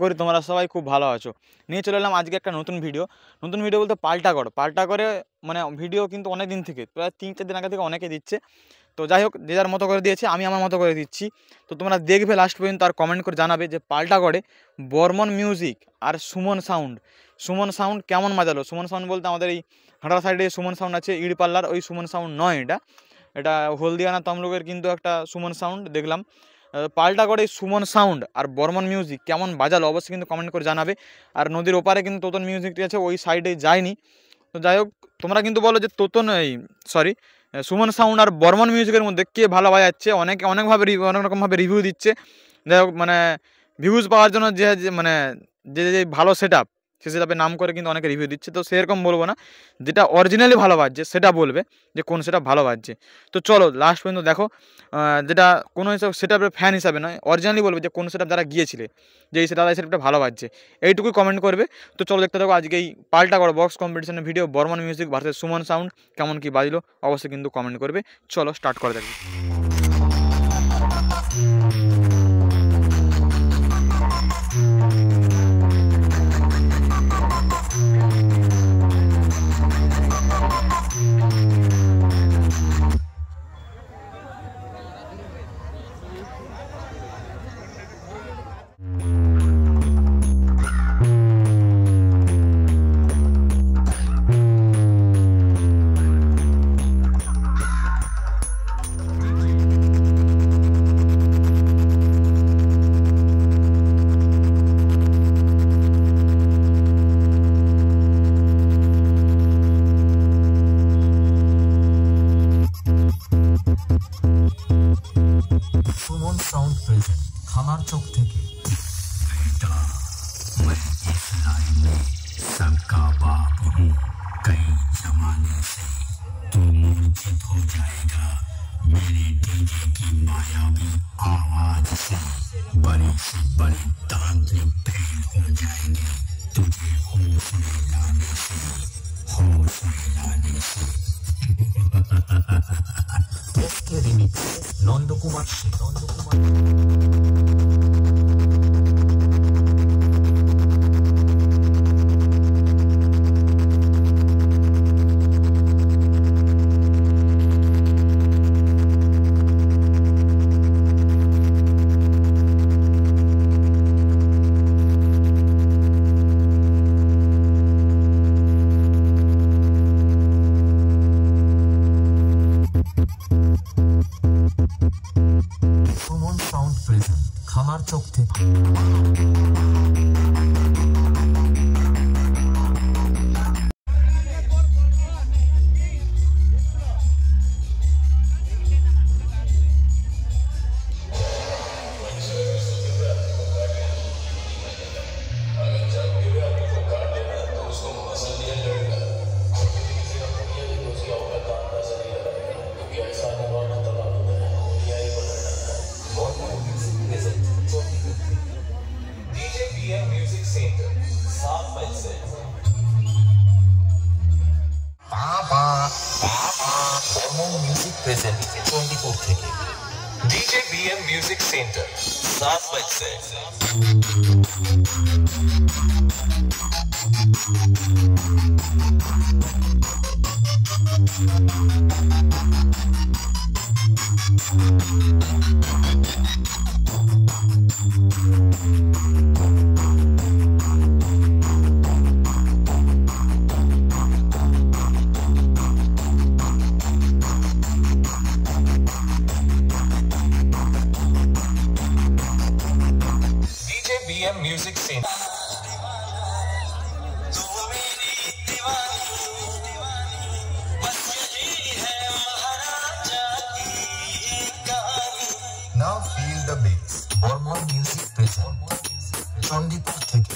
করি তোমরা সবাই খুব ভালো আছো। নিয়ে চলে এলাম আজকে একটা নতুন ভিডিও বলতে পাল্টা করে মানে ভিডিও কিন্তু অনেক দিন থেকে প্রায় 3-4 দিন আগে থেকে অনেকে দিচ্ছে। তো যাই হোক, যে যার মতো করে দিয়েছে, আমি আমার মতো করে দিচ্ছি। তো তোমরা দেখবে লাস্ট পর্যন্ত আর কমেন্ট করে জানাবে যে পাল্টা করে বর্মন মিউজিক আর সুমন সাউন্ড কেমন বাজালো। সুমন সাউন্ড বলতে আমাদের এই হাঁটার সাইডে সুমন সাউন্ড আছে, ইড় পাল্লার ওই সুমন সাউন্ড নয়, এটা হলদিয়ানা তমলুকের কিন্তু একটা সুমন সাউন্ড দেখলাম। পাল্টা করে সুমন সাউন্ড আর বর্মন মিউজিক কেমন বাজালো অবশ্যই কিন্তু কমেন্ট করে জানাবে। আর নদীর ওপারে কিন্তু তোতন মিউজিকটি আছে, ওই সাইডে যায়নি। তো যাই হোক, তোমরা কিন্তু বলো যে সুমন সাউন্ড আর বর্মন মিউজিকের মধ্যে কে ভালো বাজাচ্ছে। অনেকভাবে অনেক রকমভাবে রিভিউ দিচ্ছে। যাই হোক, মানে ভিউজ পাওয়ার জন্য যে ভালো সেট আপ, সে সেট আপের নাম করে কিন্তু অনেকে রিভিউ দিচ্ছে। তো সেরকম বলবো না, যেটা অরিজিনালি ভালো বাজছে সেটা বলবে যে কোন সেট আপ ভালো বাজছে। তো চলো লাস্ট পর্যন্ত দেখো, যেটা কোনো হিসাব সেট আপের ফ্যান হিসাবে নয়, অরিজিনালি বলবে যে কোন সেট আপ যারা গিয়েছিলে যে এই সেটআপটা ভালো বাজছে, এইটুকুই কমেন্ট করবে। তো চলো দেখতে থাকো আজকে এই পাল্টা করো বক্স কম্পিটিশনের video, Barman music versus Suman sound কেমন কি বাজলো অবশ্যই কিন্তু কমেন্ট করবে। চলো স্টার্ট করে দেখি। सुमन साउंड प्रेजेंट खानार चौक থেকে बेटा मैं इस लाइन में सबका बाप हूँ। कई जमाने से तू मूर्छित हो जाएगा मेरे डीजे की मायावी आवाज से। बड़ी से बड़ी तांत्रिक फेल हो जाएंगे तुझे होश में लाने से। इसके रिमिक्स नंद कुमार से सुमन साउंड प्रेजेंट खानार चौक থেকে म्यूजिक प्रेजेंट 24 থেকে डीजे बीएम म्यूजिक सेंटर 7 बजे से। Music centre now feel the bass Burman music present Chandipur থেকে